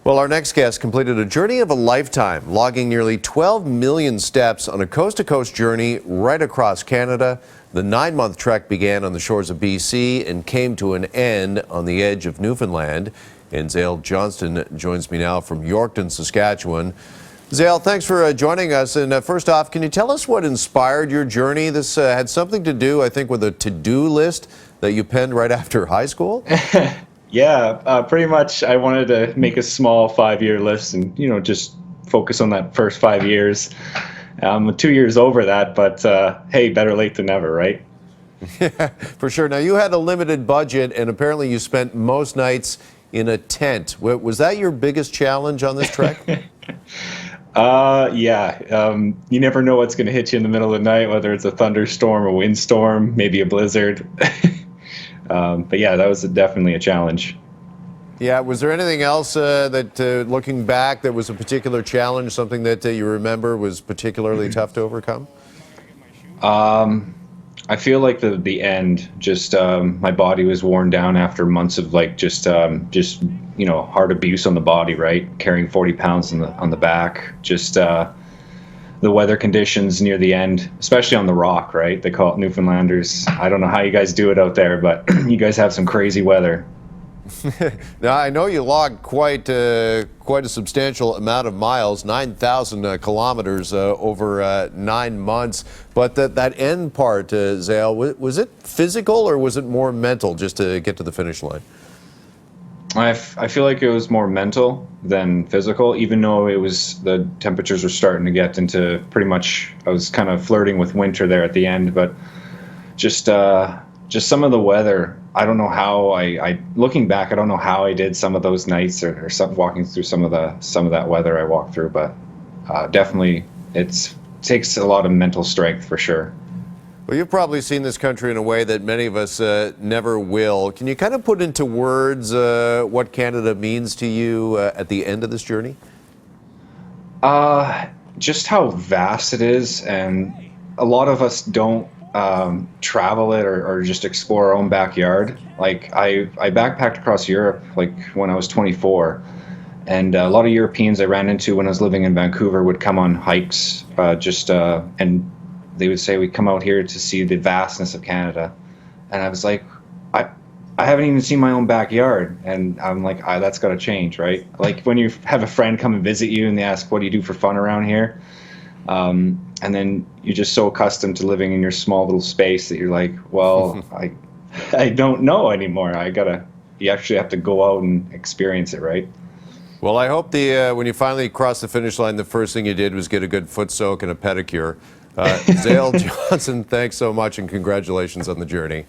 Well, our next guest completed a journey of a lifetime, logging nearly 12 million steps on a coast-to-coast journey right across Canada. The 9-month trek began on the shores of BC and came to an end on the edge of Newfoundland. And Zayell Johnston joins me now from Yorkton, Saskatchewan. Zayell, thanks for joining us. And first off, can you tell us what inspired your journey? This had something to do, I think, with a to-do list that you penned right after high school? Yeah, pretty much I wanted to make a small 5-year list and, just focus on that first 5 years. I'm 2 years over that, but hey, better late than never, right? Yeah, for sure. Now, you had a limited budget, and apparently you spent most nights in a tent. Was that your biggest challenge on this trek? Yeah. You never know what's going to hit you in the middle of the night, whether it's a thunderstorm, a windstorm, maybe a blizzard. But yeah, that was definitely a challenge. Yeah, was there anything else that, looking back, that was a particular challenge, something that you remember was particularly tough to overcome? I feel like the end, just my body was worn down after months of just hard abuse on the body, right? Carrying 40 pounds on the back, the weather conditions near the end, especially on the rock, right? They call it Newfoundlanders. I don't know how you guys do it out there, but you guys have some crazy weather. Now, I know you logged quite a substantial amount of miles, 9,000 kilometers over 9 months. But that end part, Zayell, was it physical or was it more mental just to get to the finish line? I feel like it was more mental than physical, even though the temperatures were starting to get into pretty much, I was kind of flirting with winter there at the end, but just some of the weather, I don't know how looking back, I don't know how I did some of those nights or walking through some of that weather I walked through, but definitely it takes a lot of mental strength for sure. Well, you've probably seen this country in a way that many of us never will. Can you kind of put into words what Canada means to you at the end of this journey? Just how vast it is, and a lot of us don't travel it or just explore our own backyard. Like I backpacked across Europe when I was 24, and a lot of Europeans I ran into when I was living in Vancouver would come on hikes and they would say, we come out here to see the vastness of Canada. And I was like, I haven't even seen my own backyard. And I'm like, that's got to change, right? Like when you have a friend come and visit you and they ask, what do you do for fun around here? And then you're just so accustomed to living in your small little space that you're like, well, I don't know anymore. You actually have to go out and experience it, right? Well, I hope when you finally crossed the finish line, the first thing you did was get a good foot soak and a pedicure. Zayell Johnston, thanks so much and congratulations on the journey.